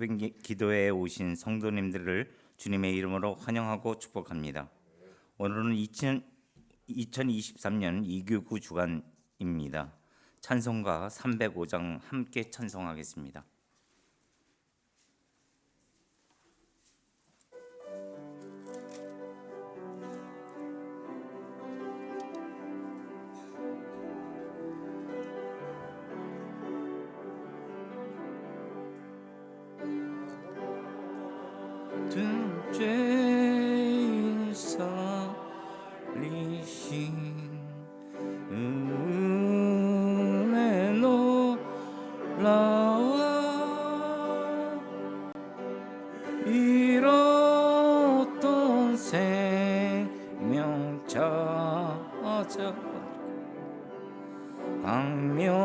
기도회에 오신 성도님들을 주님의 이름으로 환영하고 축복합니다. 오늘은 2023년 이교구 주간입니다. 찬송가 305장 함께 찬송하겠습니다. 죄인 살리신 은혜 놀라워 잃었던 생명 찾아 광명을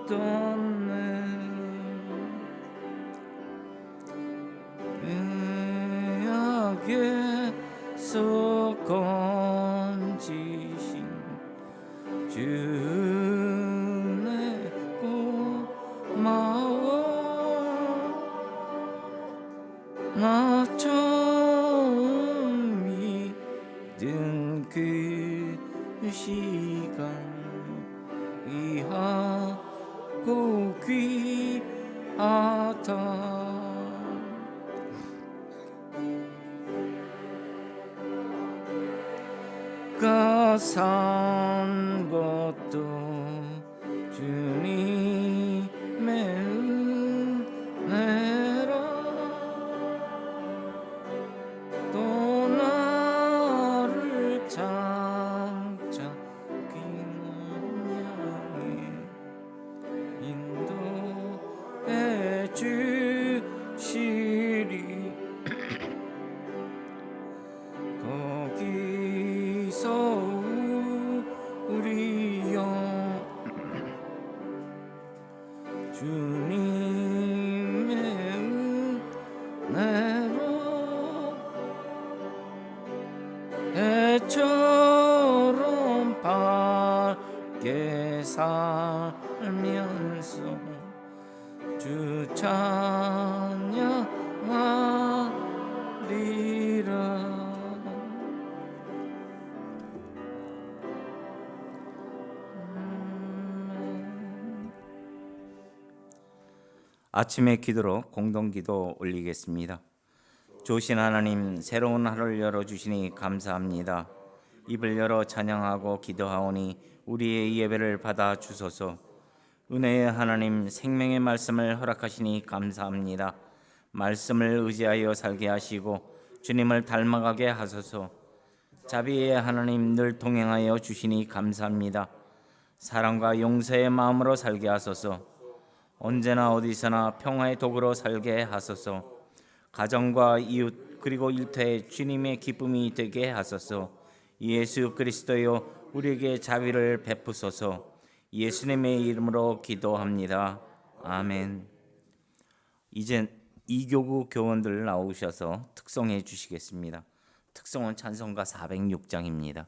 얻었네. 죄악에서 건지신 주의 고마워. 나 처음 믿은 그 시간 귀하고 귀하다. 산 것도 주님의 은혜라. 또 나를 장차 긴 양에 인도해 주시리. 거기서 우리여 주님의 은혜로 해처럼 밝게 살면서 주 찬양하리라. 아침의 기도로 공동기도 올리겠습니다. 좋으신 하나님, 새로운 하루를 열어주시니 감사합니다. 입을 열어 찬양하고 기도하오니 우리의 예배를 받아 주소서. 은혜의 하나님, 생명의 말씀을 허락하시니 감사합니다. 말씀을 의지하여 살게 하시고 주님을 닮아가게 하소서. 자비의 하나님, 늘 동행하여 주시니 감사합니다. 사랑과 용서의 마음으로 살게 하소서. 언제나 어디서나 평화의 도구로 살게 하소서. 가정과 이웃 그리고 일터에 주님의 기쁨이 되게 하소서. 예수 그리스도여, 우리에게 자비를 베푸소서. 예수님의 이름으로 기도합니다. 아멘. 이제 이교구 교원들 나오셔서 특송해 주시겠습니다. 특송은 찬송가 406장입니다.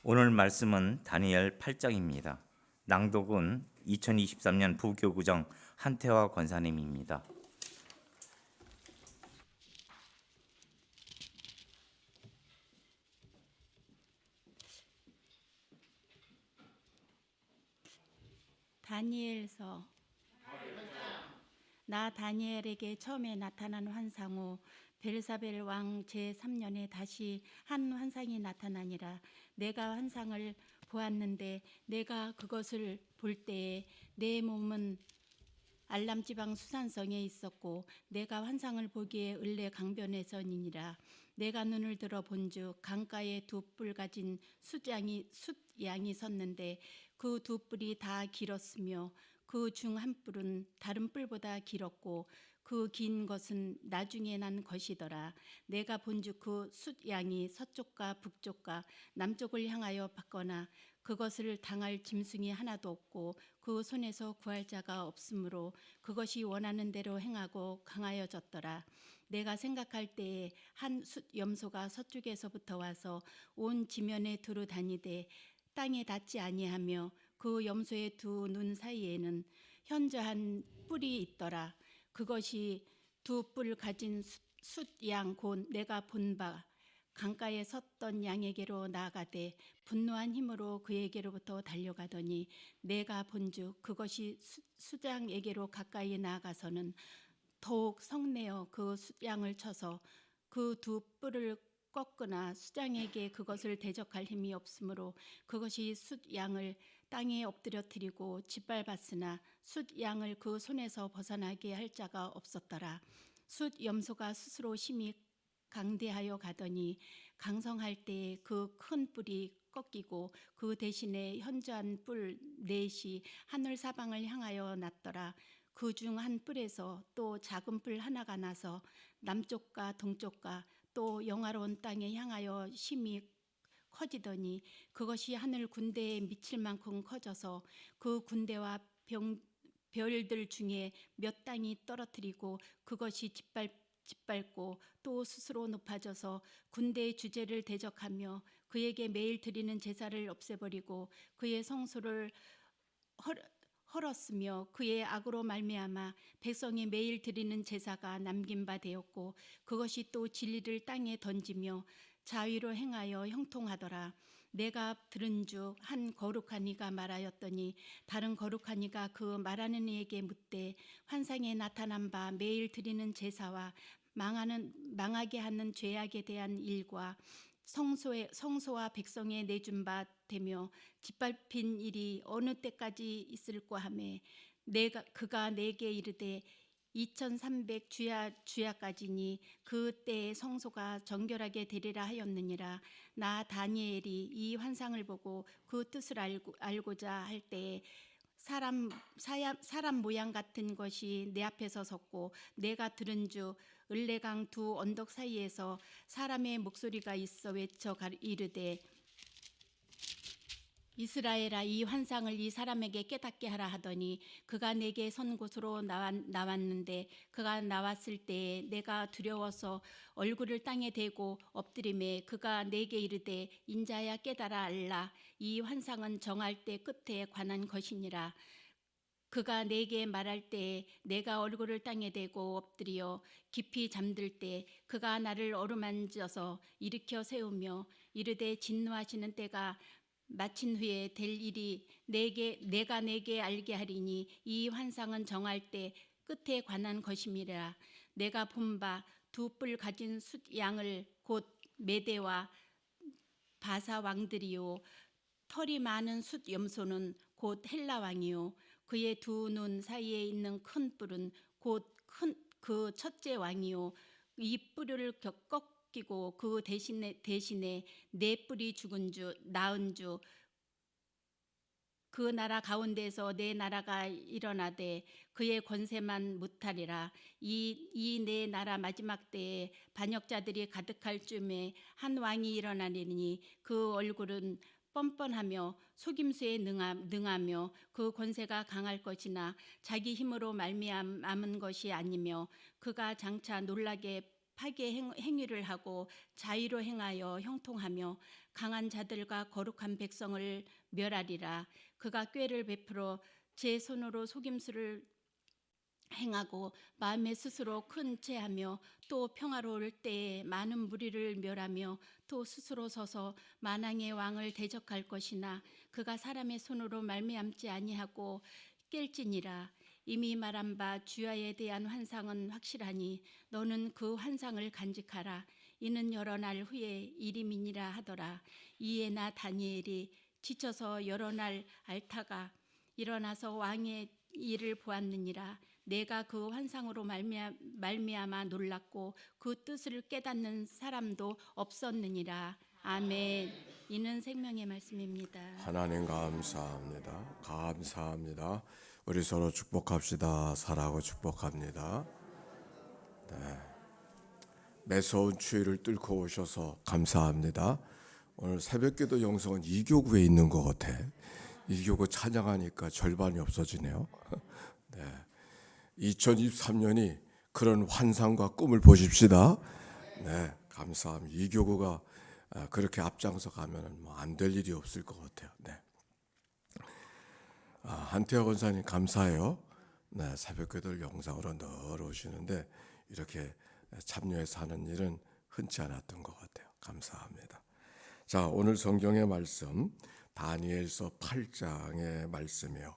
오늘 말씀은 다니엘 8장입니다. 낭독은 2023년 부교구정 한태화 권사님입니다. 다니엘서. 나 다니엘에게 처음에 나타난 환상 후 벨사벨 왕 제3년에 다시 한 환상이 나타나니라. 내가 환상을 보았는데 내가 그것을 볼 때에 내 몸은 알람 지방 수산성에 있었고 내가 환상을 보기에 을레 강변에서니라. 내가 눈을 들어 본즉 강가에 두 뿔 가진 숫양이 섰는데 그 두 뿔이 다 길었으며 그 중 한 뿔은 다른 뿔보다 길었고 그 긴 것은 나중에 난 것이더라. 내가 본즉 그 숫양이 서쪽과 북쪽과 남쪽을 향하여 받거나 그것을 당할 짐승이 하나도 없고 그 손에서 구할 자가 없으므로 그것이 원하는 대로 행하고 강하여졌더라. 내가 생각할 때에 한 숫염소가 서쪽에서부터 와서 온 지면에 두루 다니되 땅에 닿지 아니하며 그 염소의 두 눈 사이에는 현저한 뿔이 있더라. 그것이 두 뿔 가진 숫양 곧 내가 본 바 강가에 섰던 양에게로 나아가되 분노한 힘으로 그에게로부터 달려가더니 내가 본즉 그것이 숫양에게로 가까이 나아가서는 더욱 성내어 그 숫양을 쳐서 그 두 뿔을 꺾으나 숫양에게 그것을 대적할 힘이 없으므로 그것이 숫양을 땅에 엎드려뜨리고 짓밟았으나 숫양을 그 손에서 벗어나게 할 자가 없었더라. 숫염소가 스스로 심히 강대하여 가더니 강성할 때에 그 큰 뿔이 꺾이고 그 대신에 현저한 뿔 넷이 하늘 사방을 향하여 났더라. 그 중 한 뿔에서 또 작은 뿔 하나가 나서 남쪽과 동쪽과 또 영화로운 땅에 향하여 심히 커지더니 그것이 하늘 군대에 미칠 만큼 커져서 그 군대와 별들 중에 몇 땅이 떨어뜨리고 그것이 짓밟고 또 스스로 높아져서 군대의 주제를 대적하며 그에게 매일 드리는 제사를 없애버리고 그의 성소를 헐었으며 그의 악으로 말미암아 백성이 매일 드리는 제사가 남긴 바 되었고 그것이 또 진리를 땅에 던지며 자위로 행하여 형통하더라. 내가 들은 즉 한 거룩한 이가 말하였더니 다른 거룩한 이가 그 말하는 이에게 묻되 환상에 나타난 바 매일 드리는 제사와 망하게 하는 죄악에 대한 일과 성소와 백성에 내준 바 되며 짓밟힌 일이 어느 때까지 있을꼬 하매 그가 내게 이르되 2300 주야까지니 그때의 성소가 정결하게 되리라 하였느니라. 나 다니엘이 이 환상을 보고 그 뜻을 알고자 할 때에 사람 모양 같은 것이 내 앞에서 섰고 내가 들은 즉 을레강 두 언덕 사이에서 사람의 목소리가 있어 외쳐 이르되 이스라엘아 이 환상을 이 사람에게 깨닫게 하라 하더니 그가 내게 선 곳으로 나왔는데 그가 나왔을 때에 내가 두려워서 얼굴을 땅에 대고 엎드리매 그가 내게 이르되 인자야 깨달아 알라 이 환상은 정할 때 끝에 관한 것이니라. 그가 내게 말할 때에 내가 얼굴을 땅에 대고 엎드려 깊이 잠들 때 그가 나를 어루만져서 일으켜 세우며 이르되 진노하시는 때가 마친 후에 될 일이 내가 내게 알게 하리니 이 환상은 정할 때 끝에 관한 것임이라. 내가 본 바 두 뿔 가진 숫양을 곧 메대와 바사 왕들이요 털이 많은 숫염소는 곧 헬라 왕이요 그의 두 눈 사이에 있는 큰 뿔은 곧 그 첫째 왕이요 이 뿔을 꺾이고 그 대신에 네 뿔이 나은 주 그 나라 가운데서 내 나라가 일어나되 그의 권세만 무탈이라. 이 내 나라 마지막 때에 반역자들이 가득할 쯤에 한 왕이 일어나리니 그 얼굴은 뻔뻔하며 속임수에 능하며 그 권세가 강할 것이나 자기 힘으로 말미암은 것이 아니며 그가 장차 놀라게 파괴 행위를 하고 자의로 행하여 형통하며 강한 자들과 거룩한 백성을 멸하리라. 그가 꾀를 베풀어 제 손으로 속임수를 행하고 마음에 스스로 큰 죄하며 또 평화로울 때에 많은 무리를 멸하며 또 스스로 서서 만왕의 왕을 대적할 것이나 그가 사람의 손으로 말미암지 아니하고 깰지니라. 이미 말한 바 주야에 대한 환상은 확실하니 너는 그 환상을 간직하라. 이는 여러 날 후에 일임이니라 하더라. 이에 나 다니엘이 지쳐서 여러 날 앓다가 일어나서 왕의 일을 보았느니라. 내가 그 환상으로 말미암아 놀랐고 그 뜻을 깨닫는 사람도 없었느니라. 아멘. 이는 생명의 말씀입니다. 하나님 감사합니다. 감사합니다. 우리 서로 축복합시다. 사랑하고 축복합니다. 네. 매서운 추위를 뚫고 오셔서 감사합니다. 오늘 새벽기도 영성은 이교구에 있는 것 같아. 이교구 찬양하니까 절반이 없어지네요. 네. 2023년이 그런 환상과 꿈을 보십시다. 네, 감사합니다. 이교구가 그렇게 앞장서 가면은 뭐 안 될 일이 없을 것 같아요. 네. 한태호 권사님 감사해요. 네, 새벽기도 영상으로 늘 오시는데 이렇게 참여해서 하는 일은 흔치 않았던 것 같아요. 감사합니다. 자, 오늘 성경의 말씀 다니엘서 8장의 말씀이요.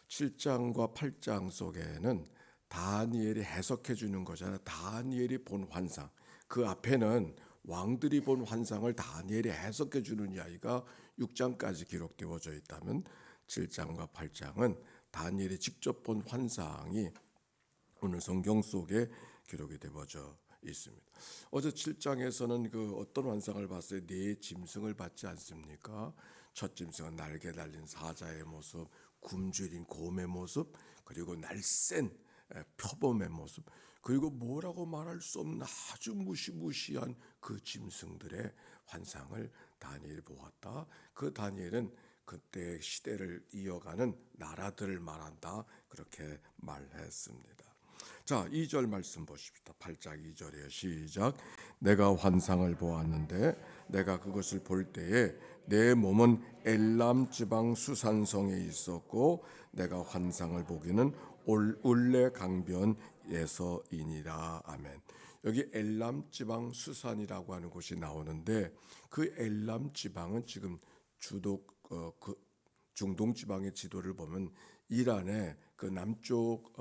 7장과 8장 속에는 다니엘이 해석해 주는 거잖아요. 다니엘이 본 환상. 그 앞에는 왕들이 본 환상을 다니엘이 해석해 주는 이야기가 6장까지 기록되어져 있다면 7장과 8장은 다니엘이 직접 본 환상이 오늘 성경 속에 기록이 되어져 있습니다. 어제 7장에서는 그 어떤 환상을 봤어요? 네 짐승을 봤지 않습니까? 첫 짐승은 날개 달린 사자의 모습, 굶주린 곰의 모습, 그리고 날쌘 표범의 모습, 그리고 뭐라고 말할 수 없는 아주 무시무시한 그 짐승들의 환상을 다니엘이 보았다. 그 다니엘은 그때 시대를 이어가는 나라들을 말한다. 그렇게 말했습니다. 자, 2절 말씀 보십시다. 8장 2절이에요. 시작. 내가 환상을 보았는데 내가 그것을 볼 때에 내 몸은 엘람 지방 수산성에 있었고 내가 환상을 보기는 울레 강변에서이니라. 아멘. 여기 엘람 지방 수산이라고 하는 곳이 나오는데 그 엘람 지방은 지금 그 중동 지방의 지도를 보면 이란의 그 남쪽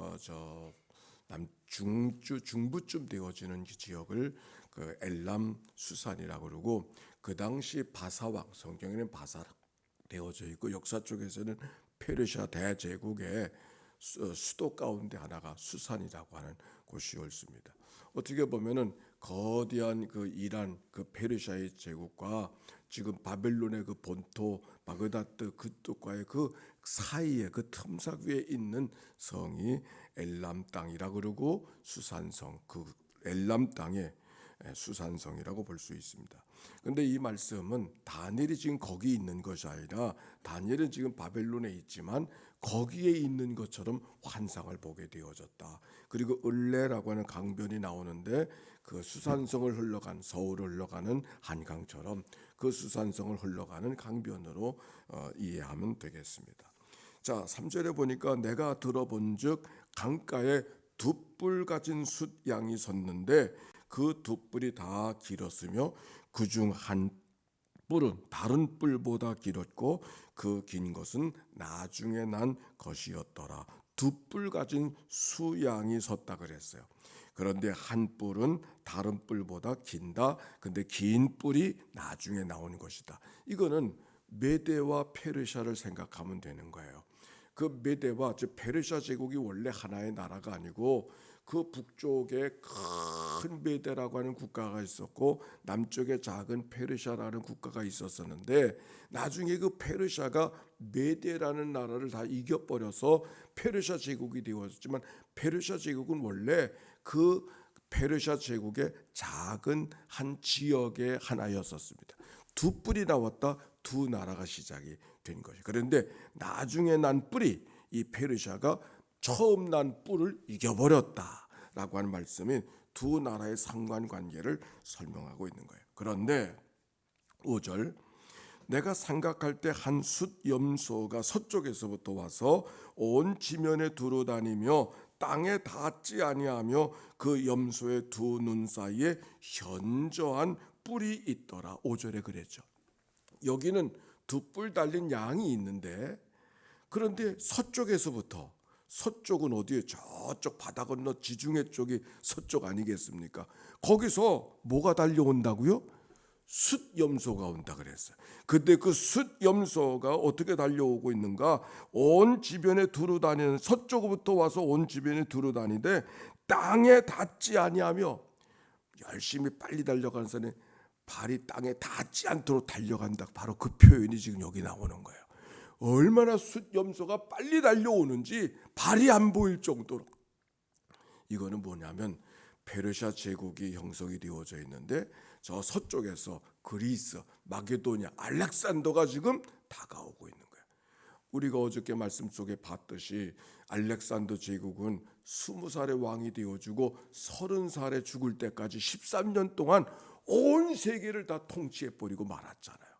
중부쯤 되어지는 지역을 그 엘람 수산이라고 그러고 그 당시 바사왕, 성경에는 바사라 되어져 있고 역사 쪽에서는 페르시아 대제국의 수도 가운데 하나가 수산이라고 하는 곳이 옳습니다. 어떻게 보면은 거대한 그 이란 그 페르시아의 제국과 지금 바벨론의 그 본토 바그다드 그쪽과의 그 사이에 그 틈삭 위에 있는 성이 엘람 땅이라 그러고 수산성, 그 엘람 땅의 수산성이라고 볼 수 있습니다. 그런데 이 말씀은 다니엘이 지금 거기 있는 것이 아니라 다니엘은 지금 바벨론에 있지만 거기에 있는 것처럼 환상을 보게 되어졌다. 그리고 을레라고 하는 강변이 나오는데 그 수산성을 흘러간 서울을 흘러가는 한강처럼 그 수산성을 흘러가는 강변으로 이해하면 되겠습니다. 자, 3절에 보니까 내가 들어본즉 강가에 두 뿔 가진 숫양이 섰는데 그 두 뿔이 다 길었으며 그중 한 뿔은 다른 뿔보다 길었고 그 긴 것은 나중에 난 것이었더라. 두 뿔 가진 수양이 섰다 그랬어요. 그런데 한 뿔은 다른 뿔보다 긴다. 근데 긴 뿔이 나중에 나오는 것이다. 이거는 메대와 페르시아를 생각하면 되는 거예요. 그 메대와 즉 페르시아 제국이 원래 하나의 나라가 아니고 그 북쪽에 큰 메대라고 하는 국가가 있었고 남쪽에 작은 페르시아라는 국가가 있었었는데 나중에 그 페르시아가 메대라는 나라를 다 이겨버려서 페르시아 제국이 되었지만 페르시아 제국은 원래 그 페르시아 제국의 작은 한 지역의 하나였었습니다. 두 뿔이 나왔다. 두 나라가 시작이 된 것이. 그런데 나중에 난 뿔이 이 페르시아가 처음 난 뿔을 이겨버렸다라고 하는 말씀인 두 나라의 상관관계를 설명하고 있는 거예요. 그런데 5절, 내가 생각할 때 한 숫염소가 서쪽에서부터 와서 온 지면에 두루다니며 땅에 닿지 아니하며 그 염소의 두 눈 사이에 현저한 뿔이 있더라. 5절에 그랬죠. 여기는 두 뿔 달린 양이 있는데, 그런데 서쪽에서부터, 서쪽은 어디에? 저쪽 바다 건너 지중해 쪽이 서쪽 아니겠습니까? 거기서 뭐가 달려온다고요? 숫염소가 온다 그랬어요. 근데 그 숫염소가 어떻게 달려오고 있는가? 온 지변에 두루다니는, 서쪽부터 와서 온 지변에 두루다니되 땅에 닿지 아니하며, 열심히 빨리 달려가는 사람이 발이 땅에 닿지 않도록 달려간다. 바로 그 표현이 지금 여기 나오는 거예요. 얼마나 숫염소가 빨리 달려오는지 발이 안 보일 정도로. 이거는 뭐냐면 페르시아 제국이 형성이 되어져 있는데 저 서쪽에서 그리스, 마게도냐, 알렉산더가 지금 다가오고 있는 거예요. 우리가 어저께 말씀 속에 봤듯이 알렉산더 제국은 20살의 왕이 되어주고 30살에 죽을 때까지 13년 동안 온 세계를 다 통치해버리고 말았잖아요.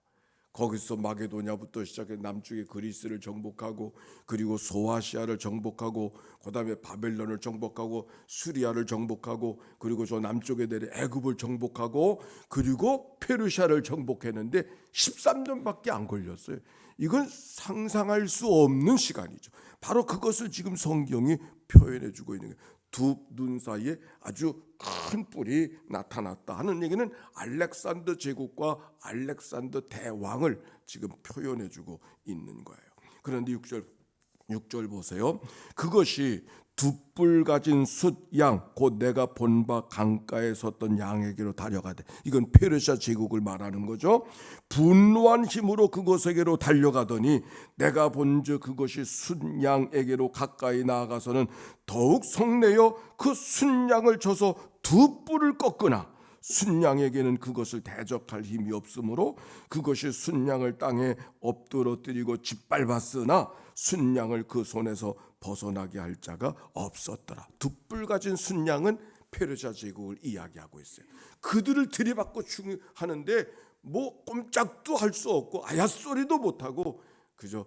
거기서 마게도냐부터 시작해 남쪽의 그리스를 정복하고, 그리고 소아시아를 정복하고, 그 다음에 바벨론을 정복하고, 수리아를 정복하고, 그리고 저 남쪽에 내려 애굽을 정복하고, 그리고 페르시아를 정복했는데 13년밖에 안 걸렸어요. 이건 상상할 수 없는 시간이죠. 바로 그것을 지금 성경이 표현해주고 있는 거예요. 두 눈 사이에 아주 큰 뿔이 나타났다 하는 얘기는 알렉산더 제국과 알렉산더 대왕을 지금 표현해주고 있는 거예요. 그런데 6절 보세요. 그것이 두 뿔 가진 숫양 곧 내가 본 바 강가에 섰던 양에게로 달려가되, 이건 페르시아 제국을 말하는 거죠. 분노한 힘으로 그것에게로 달려가더니 내가 본즉 그것이 숫양에게로 가까이 나아가서는 더욱 성내어 그 숫양을 쳐서 두 뿔을 꺾으나 숫양에게는 그것을 대적할 힘이 없으므로 그것이 숫양을 땅에 엎드러뜨리고 짓밟았으나 숫양을 그 손에서 벗어나게 할 자가 없었더라. 두 뿔 가진 숫양은 페르시아 제국을 이야기하고 있어요. 그들을 들이받고 하는데 뭐 꼼짝도 할 수 없고 아야소리도 못하고 그저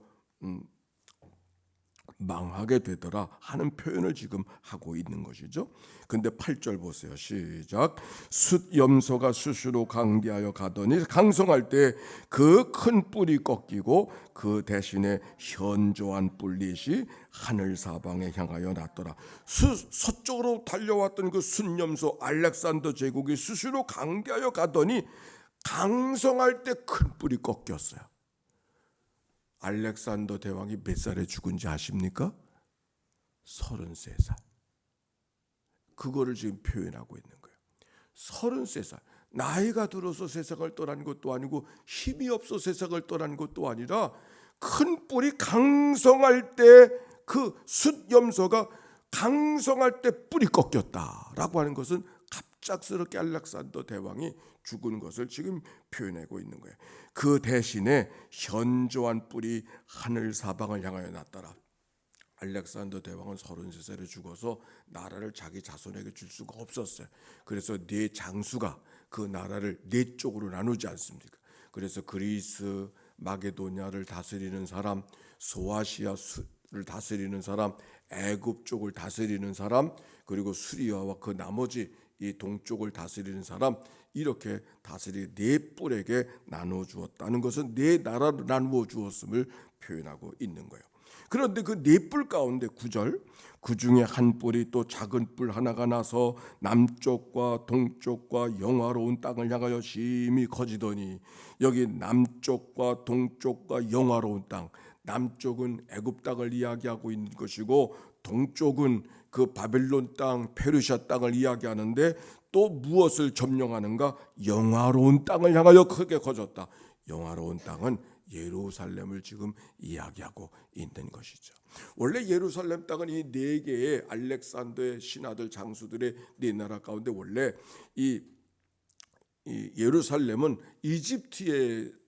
망하게 되더라 하는 표현을 지금 하고 있는 것이죠. 근데 8절 보세요. 시작. 숫염소가 스스로 강대하여 가더니 강성할 때 그 큰 뿔이 꺾이고 그 대신에 현저한 뿔릿이 하늘 사방에 향하여 났더라. 서쪽으로 달려왔던 그 숫염소 알렉산더 제국이 스스로 강대하여 가더니 강성할 때 큰 뿔이 꺾였어요. 알렉산더 대왕이 몇 살에 죽은지 아십니까? 33살. 그거를 지금 표현하고 있는 거예요. 33살. 나이가 들어서 세상을 떠난 것도 아니고 힘이 없어 세상을 떠난 것도 아니라 큰 뿔이 강성할 때 그 숫염소가 강성할 때 뿔이 꺾였다라고 하는 것은 갑작스럽게 알렉산더 대왕이 죽은 것을 지금 표현하고 있는 거예요. 그 대신에 현저한 뿔이 하늘 사방을 향하여 났더라. 알렉산더 대왕은 33살에 죽어서 나라를 자기 자손에게 줄 수가 없었어요. 그래서 네 장수가 그 나라를 네 쪽으로 나누지 않습니까? 그래서 그리스, 마게도냐를 다스리는 사람, 소아시아를 다스리는 사람, 애굽 쪽을 다스리는 사람, 그리고 수리아와 그 나머지 이 동쪽을 다스리는 사람, 이렇게 다스리 네 뿔에게 나누어 주었다는 것은 네 나라를 나누어 주었음을 표현하고 있는 거예요. 그런데 그 네 뿔 가운데 9절, 그 중에 한 뿔이 또 작은 뿔 하나가 나서 남쪽과 동쪽과 영화로운 땅을 향하여 심히 커지더니, 여기 남쪽과 동쪽과 영화로운 땅, 남쪽은 애굽 땅을 이야기하고 있는 것이고 동쪽은 그 바벨론 땅, 페르시아 땅을 이야기하는데 또 무엇을 점령하는가? 영화로운 땅을 향하여 크게 커졌다. 영화로운 땅은 예루살렘을 지금 이야기하고 있는 것이죠. 원래 예루살렘 땅은 이 네 개의 알렉산더의 신하들 장수들의 네 나라 가운데 원래 이 예루살렘은 이집트를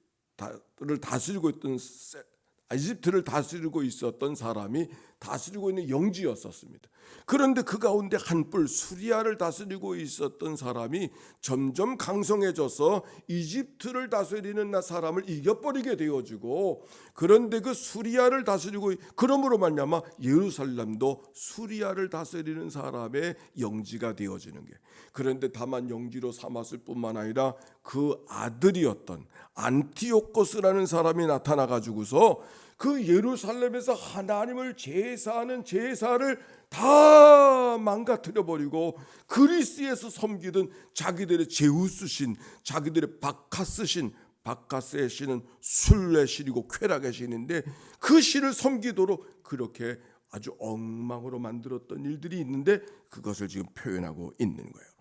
다스리고 있었던 사람이 다스리고 있는 영지였었습니다. 그런데 그 가운데 한뿔 수리아를 다스리고 있었던 사람이 점점 강성해져서 이집트를 다스리는 사람을 이겨버리게 되어지고, 그런데 그 수리아를 다스리고 그러므로 말미암아 예루살렘도 수리아를 다스리는 사람의 영지가 되어지는 게, 그런데 다만 영지로 삼았을 뿐만 아니라 그 아들이었던 안티오코스라는 사람이 나타나 가지고서 그 예루살렘에서 하나님을 제사하는 제사를 다 망가뜨려 버리고 그리스에서 섬기던 자기들의 제우스신, 자기들의 바카스신, 바카스의 신은 술의 신이고 쾌락의 신인데 그 신을 섬기도록 그렇게 아주 엉망으로 만들었던 일들이 있는데 그것을 지금 표현하고 있는 거예요.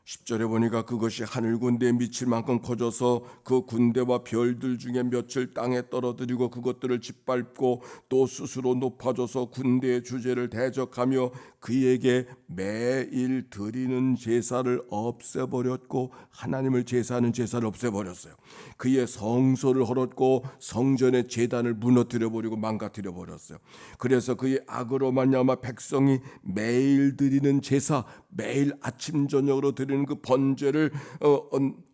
10절에 보니까 그것이 하늘 군대에 미칠 만큼 커져서 그 군대와 별들 중에 몇을 땅에 떨어뜨리고 그것들을 짓밟고 또 스스로 높아져서 군대의 주제를 대적하며 그에게 매일 드리는 제사를 없애버렸고, 하나님을 제사하는 제사를 없애버렸어요. 그의 성소를 헐었고 성전의 제단을 무너뜨려버리고 망가뜨려버렸어요. 그래서 그의 악으로 말미암아 백성이 매일 드리는 제사, 매일 아침 저녁으로 드리는 그 번제를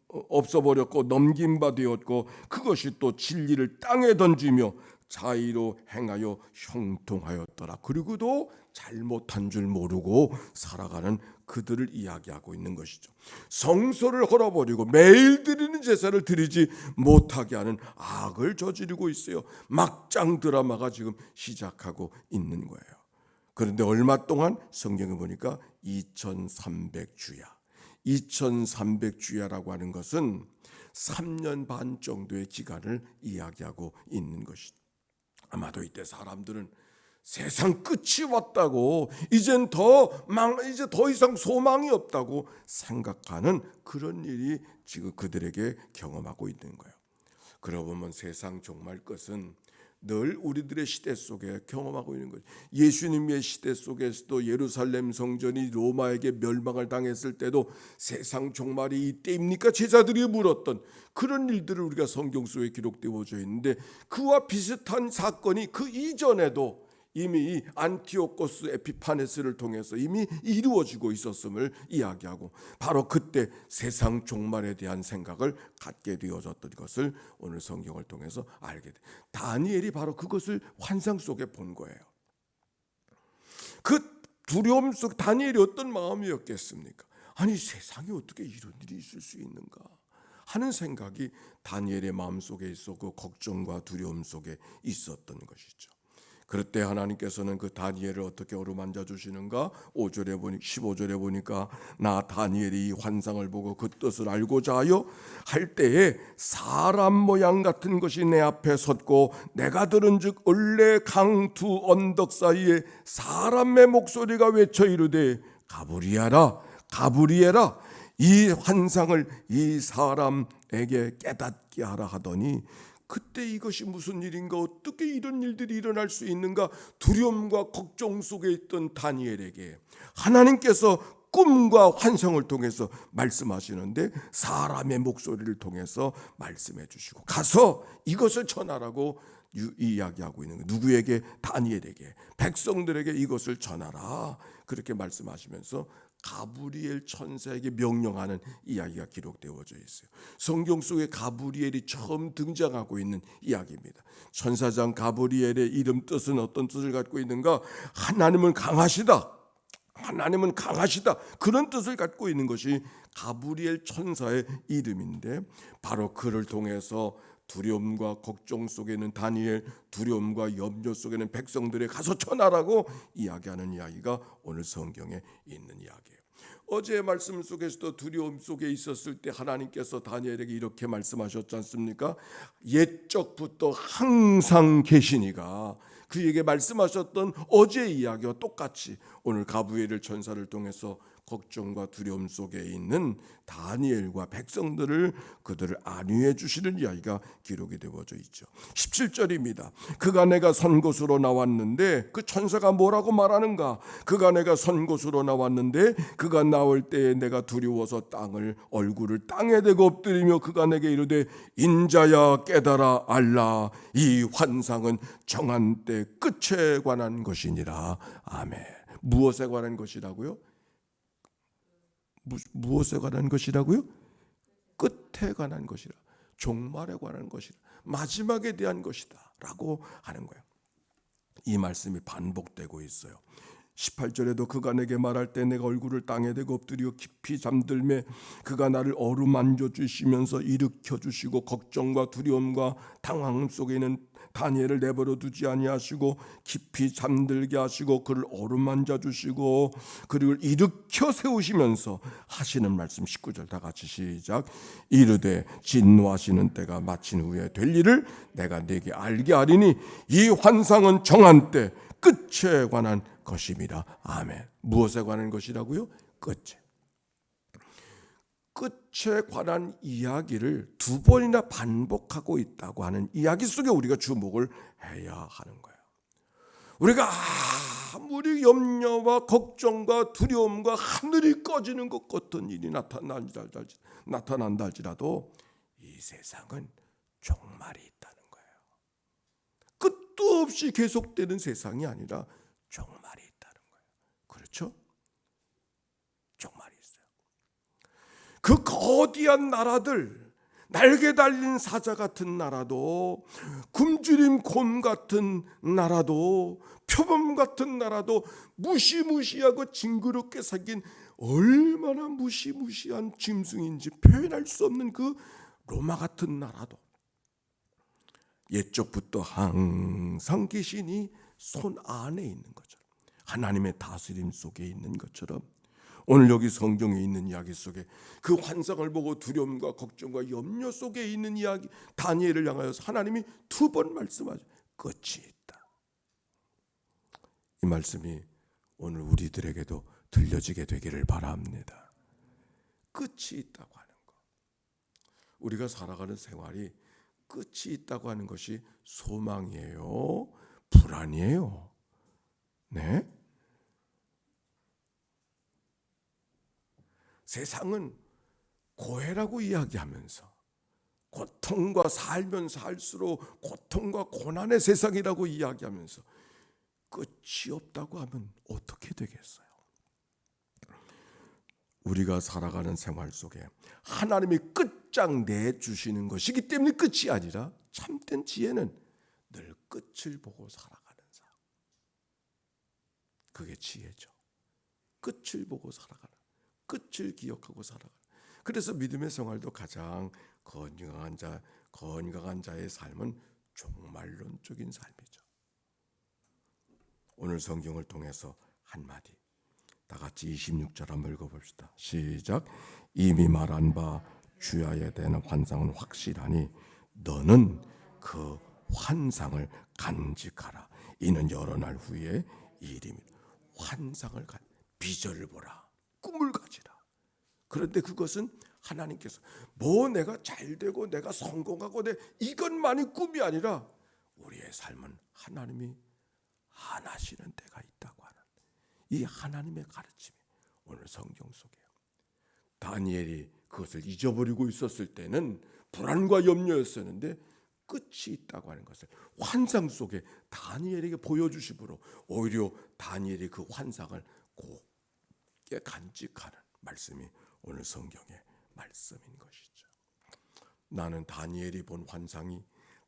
없어버렸고 넘긴 바 되었고, 그것이 또 진리를 땅에 던지며 자의로 행하여 형통하였더라. 그리고도 잘못한 줄 모르고 살아가는 그들을 이야기하고 있는 것이죠. 성소를 헐어버리고 매일 드리는 제사를 드리지 못하게 하는 악을 저지르고 있어요. 막장 드라마가 지금 시작하고 있는 거예요. 그런데 얼마 동안 성경에 보니까 2300주야. 2300주야라고 하는 것은 3년 반 정도의 기간을 이야기하고 있는 것이죠. 아마도 이때 사람들은 세상 끝이 왔다고, 이제 더 이상 소망이 없다고 생각하는 그런 일이 지금 그들에게 경험하고 있는 거예요. 그러고 보면 세상 종말 것은 늘 우리들의 시대 속에 경험하고 있는 거죠. 예수님의 시대 속에서도 예루살렘 성전이 로마에게 멸망을 당했을 때도 세상 종말이 이때입니까? 제자들이 물었던 그런 일들을 우리가 성경 속에 기록되어져 있는데, 그와 비슷한 사건이 그 이전에도 이미 안티오코스 에피파네스를 통해서 이미 이루어지고 있었음을 이야기하고, 바로 그때 세상 종말에 대한 생각을 갖게 되어졌던 것을 오늘 성경을 통해서 알게 돼. 다니엘이 바로 그것을 환상 속에 본 거예요. 그 두려움 속 다니엘이 어떤 마음이었겠습니까? 아니, 세상에 어떻게 이런 일이 있을 수 있는가 하는 생각이 다니엘의 마음속에 있어 그 걱정과 두려움 속에 있었던 것이죠. 그럴 때 하나님께서는 그 다니엘을 어떻게 어루만져 주시는가? 15절에 보니까 나 다니엘이 이 환상을 보고 그 뜻을 알고자 하여 할 때에 사람 모양 같은 것이 내 앞에 섰고, 내가 들은즉 을레 강 두 언덕 사이에 사람의 목소리가 외쳐 이르되 가브리엘아 가브리엘아 이 환상을 이 사람에게 깨닫게 하라 하더니, 그때 이것이 무슨 일인가, 어떻게 이런 일들이 일어날 수 있는가 두려움과 걱정 속에 있던 다니엘에게 하나님께서 꿈과 환상을 통해서 말씀하시는데, 사람의 목소리를 통해서 말씀해 주시고 가서 이것을 전하라고 이야기하고 있는 거예요. 누구에게? 다니엘에게, 백성들에게 이것을 전하라 그렇게 말씀하시면서 가브리엘 천사에게 명령하는 이야기가 기록되어져 있어요. 성경 속에 가브리엘이 처음 등장하고 있는 이야기입니다. 천사장 가브리엘의 이름 뜻은 어떤 뜻을 갖고 있는가? 하나님은 강하시다, 하나님은 강하시다, 그런 뜻을 갖고 있는 것이 가브리엘 천사의 이름인데, 바로 그를 통해서 두려움과 걱정 속에는 다니엘, 두려움과 염려 속에는 백성들에 가서 전하라고 이야기하는 이야기가 오늘 성경에 있는 이야기예요. 어제의 말씀 속에서도 두려움 속에 있었을 때 하나님께서 다니엘에게 이렇게 말씀하셨지 않습니까? 옛적부터 항상 계시니가, 그에게 말씀하셨던 어제의 이야기와 똑같이 오늘 가브리엘 천사를 통해서 걱정과 두려움 속에 있는 다니엘과 백성들을 그들을 안위해 주시는 이야기가 기록이 되어져 있죠. 17절입니다. 그가 내가 선 곳으로 나왔는데, 그 천사가 뭐라고 말하는가? 그가 내가 선 곳으로 나왔는데 그가 나올 때에 내가 두려워서 얼굴을 땅에 대고 엎드리며 그가 내게 이르되 인자야 깨달아 알라. 이 환상은 정한 때 끝에 관한 것이니라. 아멘. 무엇에 관한 것이라고요? 무엇에 관한 것이라고요? 끝에 관한 것이라. 종말에 관한 것이라. 마지막에 대한 것이다 라고 하는 거예요. 이 말씀이 반복되고 있어요. 18절에도 그가 내게 말할 때 내가 얼굴을 땅에 대고 엎드려 깊이 잠들매 그가 나를 어루만져 주시면서 일으켜 주시고 걱정과 두려움과 당황 속에 있는 다니엘을 내버려 두지 아니하시고 깊이 잠들게 하시고 그를 어루만져 주시고 그를 일으켜 세우시면서 하시는 말씀. 19절 다 같이 시작. 이르되 진노하시는 때가 마친 후에 될 일을 내가 네게 알게 하리니 이 환상은 정한 때 끝에 관한 것입니다. 아멘. 무엇에 관한 것이라고요? 끝에 관한 이야기를 두 번이나 반복하고 있다고 하는 이야기 속에 우리가 주목을 해야 하는 거예요. 우리가 아무리 염려와 걱정과 두려움과 하늘이 꺼지는 것 같은 일이 나타난다 할지라도 이 세상은 종말이 있다는 거예요. 끝도 없이 계속되는 세상이 아니라 종말이 있다는 거예요. 그렇죠? 종말이 있어요. 그 거대한 나라들, 날개 달린 사자 같은 나라도, 굶주림 곰 같은 나라도, 표범 같은 나라도, 무시무시하고 징그럽게 생긴 얼마나 무시무시한 짐승인지 표현할 수 없는 그 로마 같은 나라도 옛적부터 항상 계시니 손 안에 있는 것처럼, 하나님의 다스림 속에 있는 것처럼, 오늘 여기 성경에 있는 이야기 속에 그 환상을 보고 두려움과 걱정과 염려 속에 있는 이야기, 다니엘을 향하여서 하나님이 두 번 말씀하죠. 끝이 있다. 이 말씀이 오늘 우리들에게도 들려지게 되기를 바랍니다. 끝이 있다고 하는 것, 우리가 살아가는 생활이 끝이 있다고 하는 것이 소망이에요? 불안이에요? 네? 세상은 고해라고 이야기하면서 고통과 살면 살수록 고통과 고난의 세상이라고 이야기하면서 끝이 없다고 하면 어떻게 되겠어요? 우리가 살아가는 생활 속에 하나님이 끝장 내주시는 것이기 때문에 끝이 아니라 참된 지혜는 늘 끝을 보고 살아가는 사람, 그게 지혜죠. 끝을 보고 살아가는, 끝을 기억하고 살아가는. 그래서 믿음의 생활도 가장 건강한 자의 삶은 종말론적인 삶이죠. 오늘 성경을 통해서 한마디 다 같이 26절 한번 읽어봅시다. 시작. 이미 말한 바 주야에 대한 환상은 확실하니 너는 그 환상을 간직하라. 이는 여러 날 후에 일입니다. 환상을 비전을 보라. 꿈을 가지라. 그런데 그것은 하나님께서 내가 잘되고 내가 성공하고 이것만이 꿈이 아니라 우리의 삶은 하나님이 안 하시는 때가 있다고 하는 이 하나님의 가르침이 오늘 성경 속에요. 다니엘이 그것을 잊어버리고 있었을 때는 불안과 염려였었는데 끝이 있다고 하는 것을 환상 속에 다니엘에게 보여주심으로 오히려 다니엘이 그 환상을 곱게 간직하는 말씀이 오늘 성경의 말씀인 것이죠. 나는 다니엘이 본 환상이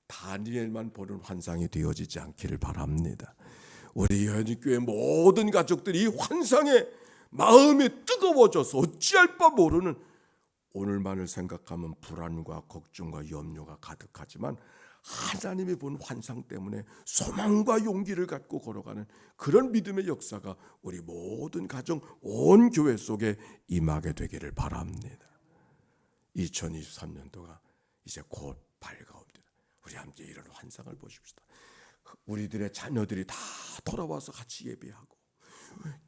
다니엘만 보는 환상이 되어지지 않기를 바랍니다. 우리 여인교회 모든 가족들이 이 환상에 마음이 뜨거워져서 어찌할 바 모르는, 오늘만을 생각하면 불안과 걱정과 염려가 가득하지만 하나님이 본 환상 때문에 소망과 용기를 갖고 걸어가는 그런 믿음의 역사가 우리 모든 가정, 온 교회 속에 임하게 되기를 바랍니다. 2023년도가 이제 곧 밝아옵니다. 우리 함께 이런 환상을 보십시다. 우리들의 자녀들이 다 돌아와서 같이 예배하고,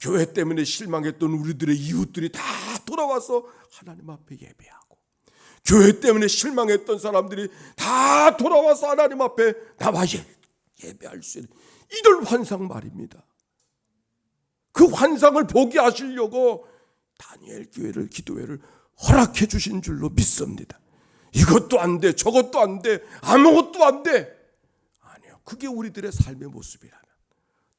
교회 때문에 실망했던 우리들의 이웃들이 다 돌아와서 하나님 앞에 예배하고, 교회 때문에 실망했던 사람들이 다 돌아와서 하나님 앞에 나와 예배할 수 있는 이들 환상 말입니다. 그 환상을 보게 하시려고 다니엘 교회를, 기도회를 허락해 주신 줄로 믿습니다. 이것도 안 돼, 저것도 안 돼, 아무것도 안 돼. 아니요, 그게 우리들의 삶의 모습이라면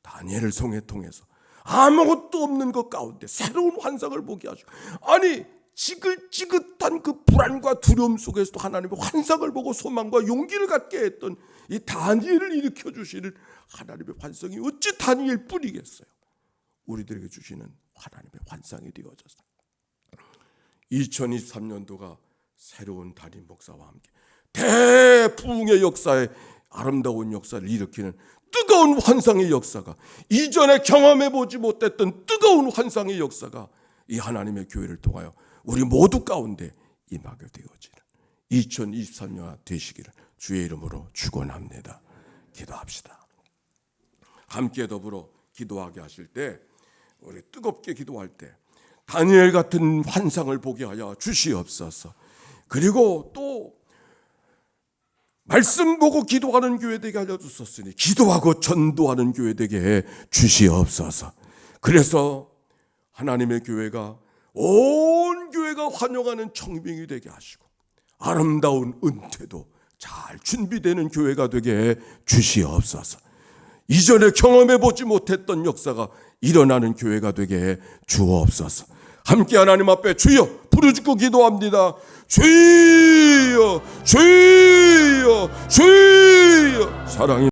다니엘을 통해서 아무것도 없는 것 가운데 새로운 환상을 보게 하시고, 아니 지긋지긋한 그 불안과 두려움 속에서도 하나님의 환상을 보고 소망과 용기를 갖게 했던 이 다니엘을 일으켜 주시는 하나님의 환상이 어찌 다니엘 뿐이겠어요. 우리들에게 주시는 하나님의 환상이 되어졌어요. 2023년도가 새로운 담임 목사와 함께 대부흥의 역사에, 아름다운 역사를 일으키는 뜨거운 환상의 역사가, 이전에 경험해보지 못했던 뜨거운 환상의 역사가 이 하나님의 교회를 통하여 우리 모두 가운데 임하게 되어지는 2023년 되시기를 주의 이름으로 축원합니다. 기도합시다. 함께 더불어 기도하게 하실 때, 우리 뜨겁게 기도할 때 다니엘 같은 환상을 보게 하여 주시옵소서. 그리고 또 말씀 보고 기도하는 교회 되게 하여 주셨으니 기도하고 전도하는 교회 되게 해 주시옵소서. 그래서 하나님의 교회가 온 교회가 환영하는 청빙이 되게 하시고, 아름다운 은퇴도 잘 준비되는 교회가 되게 해 주시옵소서. 이전에 경험해보지 못했던 역사가 일어나는 교회가 되게 해 주옵소서. 함께 하나님 앞에 주여 부르짖고 기도합니다. 주여, 주여, 주여. 사랑이